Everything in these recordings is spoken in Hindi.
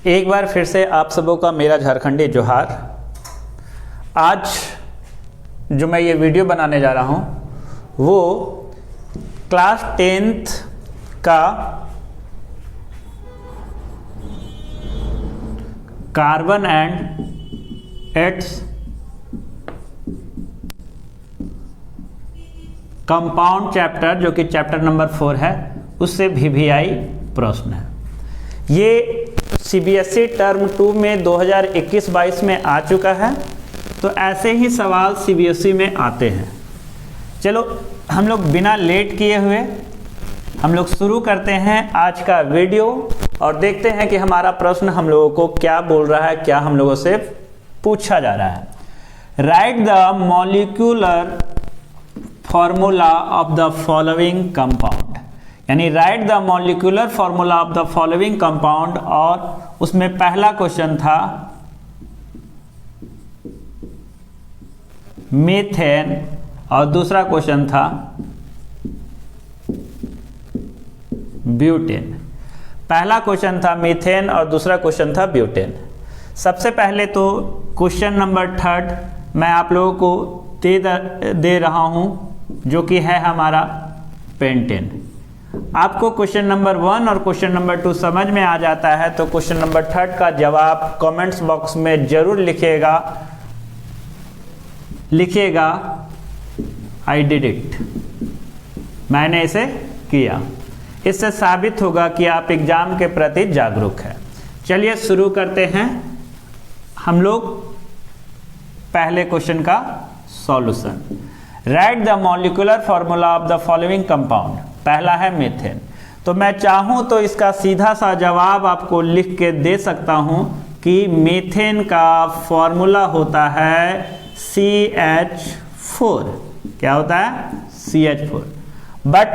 एक बार फिर से आप सबों का मेरा झारखंडी जोहार। आज जो मैं ये वीडियो बनाने जा रहा हूँ वो क्लास 10th का carbon and its compound chapter, जो कि चैप्टर नंबर 4 है, उससे VVI प्रश्न है। ये CBSE टर्म 2 में 2021-22 में आ चुका है, तो ऐसे ही सवाल CBSE में आते हैं। चलो हम लोग बिना लेट किए हुए हम लोग शुरू करते हैं आज का वीडियो और देखते हैं कि हमारा प्रश्न हम लोगों को क्या बोल रहा है, क्या हम लोगों से पूछा जा रहा है। Write the molecular formula of the following compound, यानी write the molecular formula of the following compound. और उसमें पहला क्वेश्चन था मीथेन और दूसरा क्वेश्चन था ब्यूटेन। पहला क्वेश्चन था मीथेन और दूसरा क्वेश्चन था ब्यूटेन। सबसे पहले तो क्वेश्चन नंबर 3 मैं आप लोगों को दे रहा हूं, जो कि है हमारा पेंटेन। आपको क्वेश्चन नंबर 1 और क्वेश्चन नंबर 2 समझ में आ जाता है तो क्वेश्चन नंबर 3 का जवाब कमेंट्स बॉक्स में जरूर लिखिएगा आई डिड इट, मैंने इसे किया। इससे साबित होगा कि आप एग्जाम के प्रति जागरूक हैं। चलिए शुरू करते हैं हम लोग पहले क्वेश्चन का solution. Right the molecular formula of the following compound. पहला है मीथेन, तो मैं चाहूं तो इसका सीधा सा जवाब आपको लिख के दे सकता हूं कि मीथेन का फॉर्मूला होता है CH4। क्या होता है? CH4। बट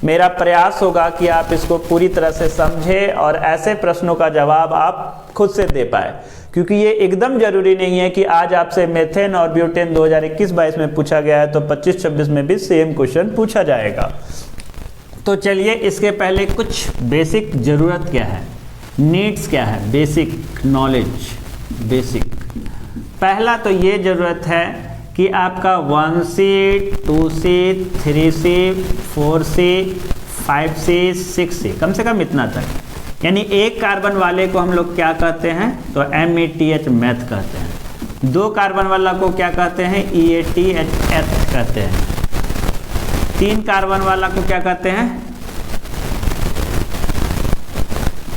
मेरा प्रयास होगा कि आप इसको पूरी तरह से समझें और ऐसे प्रश्नों का जवाब आप खुद से दे पाए, क्योंकि ये एकदम जरूरी नहीं है कि आज आपसे मीथेन और ब्यूटेन 2021-22 में पूछा गया है तो 25-26 में भी सेम क्वेश्चन पूछा जाएगा। तो चलिए इसके पहले कुछ बेसिक ज़रूरत क्या है, नीड्स क्या है, बेसिक नॉलेज। बेसिक पहला तो ये ज़रूरत है कि आपका 1C 2C 3C 4C 5C 6C कम से कम इतना तक, यानी एक कार्बन वाले को हम लोग क्या कहते हैं तो METH मैथ कहते हैं। 2 कार्बन वाला को क्या कहते हैं EATH कहते हैं। 3 कार्बन वाला को क्या कहते हैं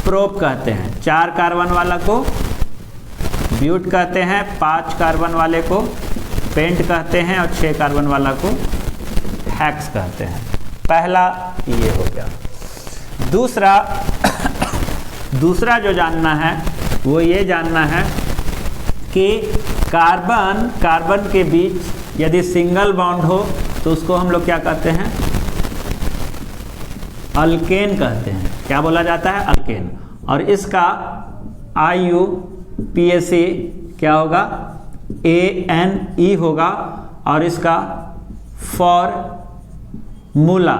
प्रोप कहते हैं। 4 कार्बन वाला को ब्यूट कहते हैं। 5 कार्बन वाले को पेंट कहते हैं और 6 कार्बन वाला को हेक्स कहते हैं। पहला ये हो गया। दूसरा जो जानना है वो ये जानना है कि कार्बन के बीच यदि सिंगल बॉन्ड हो तो उसको हम लोग क्या कहते हैं अल्केन कहते हैं। क्या बोला जाता है? अल्केन। और इसका IUPAC क्या होगा? ANE होगा। और इसका फॉर्मूला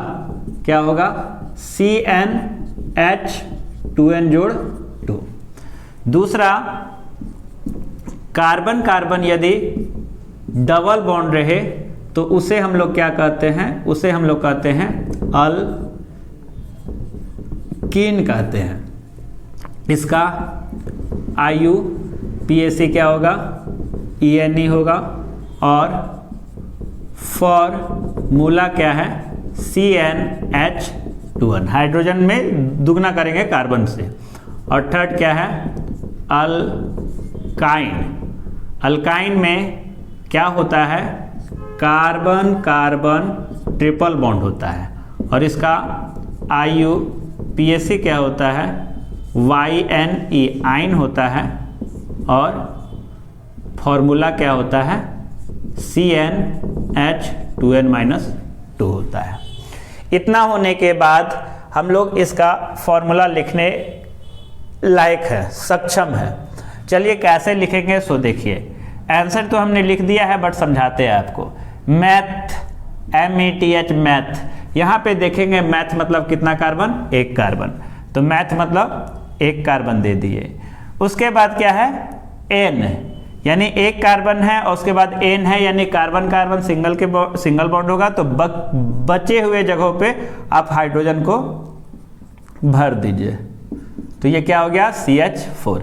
क्या होगा? CnH2n जोड़ 2। दूसरा, कार्बन यदि डबल बॉन्ड रहे तो उसे हम लोग क्या कहते हैं? उसे हम लोग कहते हैं अल्कीन कहते हैं। इसका IUPAC क्या होगा? ENE होगा। और फॉर्मूला क्या है? CnH2n। हाइड्रोजन में दुगना करेंगे कार्बन से। और थर्ड क्या है? अल्काइन। अल्काइन में क्या होता है? कार्बन ट्रिपल बॉन्ड होता है। और इसका IUPAC क्या होता है? YNE आइन होता है। और फॉर्मूला क्या होता है? CnH2n-2 होता है। इतना होने के बाद हम लोग इसका फॉर्मूला लिखने लायक है, सक्षम है। चलिए कैसे लिखेंगे सो देखिए। आंसर तो हमने लिख दिया है बट समझाते हैं आपको। मैथ, METH मैथ, यहाँ पे देखेंगे मैथ मतलब कितना कार्बन? 1 कार्बन। तो मैथ मतलब 1 कार्बन दे दिए। उसके बाद क्या है N, यानी एक कार्बन है और उसके बाद N है, यानी कार्बन कार्बन सिंगल बॉन्ड होगा, तो बचे हुए जगहों पे आप हाइड्रोजन को भर दीजिए, तो ये क्या हो गया CH4।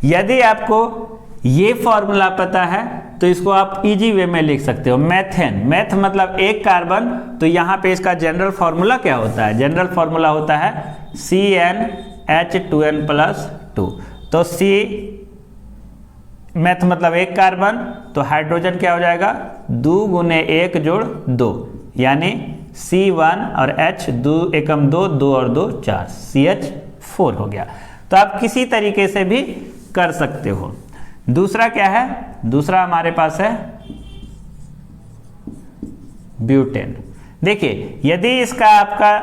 यदि आपको ये फॉर्मूला पता है तो इसको आप इजी वे में लिख सकते हो, मैथेन, मैथ मतलब एक कार्बन, तो यहाँ पे इसका जनरल फॉर्मूला क्या होता है, जनरल फॉर्मूला होता है CnH2n+2, तो C मैथ मतलब एक कार्बन, तो हाइड्रोजन क्या हो जाएगा 2 × 1 + 2, यानी C1 और H 2 एकम 2, 2 और 2 4, CH4 हो गया। तो आप किसी तरीके से भी कर सकते हो। दूसरा क्या है, दूसरा हमारे पास है ब्यूटेन। देखिए यदि इसका आपका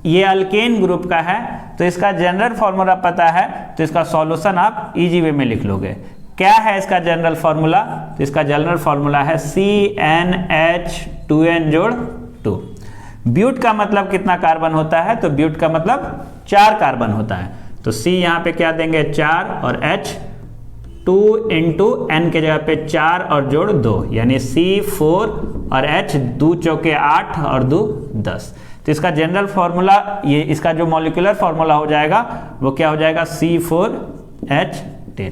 ये अल्केन ग्रुप का है तो इसका जनरल फॉर्मूला पता है, तो इसका सॉल्यूशन आप इजी वे में लिख लोगे। क्या है इसका जनरल फॉर्मूला, तो इसका जनरल फॉर्मूला है CnH2n+2। ब्यूट का मतलब कितना कार्बन होता है, तो ब्यूट का मतलब 4 कार्बन होता है, तो C यहाँ पे क्या देंगे 4 और H 2 × N के जगह पे 4 और जोड़ 2, यानी C4 और H 2 चौके 8 और 2 10। तो इसका जनरल फॉर्मूला, ये इसका जो मॉलिक्यूलर फॉर्मूला हो जाएगा वो क्या हो जाएगा C4H10।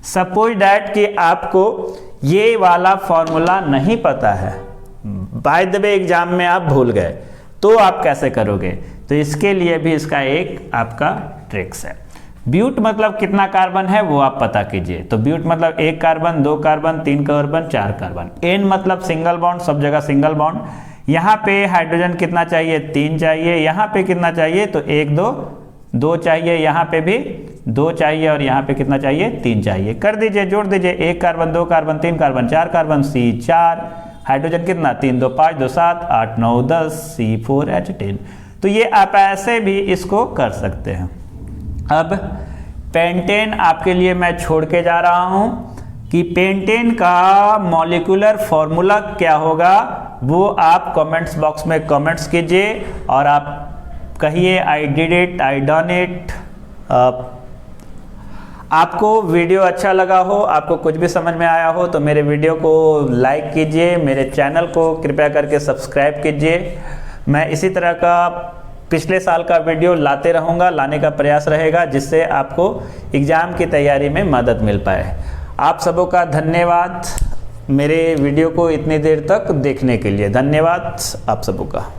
सपोज दैट कि आपको ये वाला फॉर्मूला नहीं पता है, बाय द वे एग्जाम में आप भूल गए, तो आप कैसे करोगे, तो इसके लिए भी इसका एक आपका ट्रिक्स है। ब्यूट मतलब कितना कार्बन है वो आप पता कीजिए, तो ब्यूट मतलब 1 carbon 2 carbon 3 carbon 4 carbon. N मतलब सिंगल बॉन्ड, सब जगह सिंगल बॉन्ड। यहाँ पे हाइड्रोजन कितना चाहिए 3 चाहिए, यहाँ पे कितना चाहिए तो 1 2 चाहिए, यहाँ पे भी 2 चाहिए और यहाँ पे कितना चाहिए 3 चाहिए। कर दीजिए, जोड़ दीजिए, 1 carbon 2 carbon 3 carbon 4 carbon C4, hydrogen कितना 3 2 5 2 7 8 9 10 C4H10। तो ये आप ऐसे भी इसको कर सकते हैं। अब पेंटेन आपके लिए मैं छोड़ के जा रहा हूं कि पेंटेन का मॉलिक्यूलर फॉर्मूला क्या होगा वो आप कमेंट्स बॉक्स में कमेंट्स कीजिए और आप कहिए I did it, I done it. आपको वीडियो अच्छा लगा हो, आपको कुछ भी समझ में आया हो तो मेरे वीडियो को लाइक कीजिए, मेरे चैनल को कृपया करके सब्सक्राइब कीजिए। मैं इसी तरह का पिछले साल का वीडियो लाते रहूँगा, लाने का प्रयास रहेगा, जिससे आपको एग्ज़ाम की तैयारी में मदद मिल पाए। आप सबों का धन्यवाद मेरे वीडियो को इतनी देर तक देखने के लिए। धन्यवाद आप सबों का।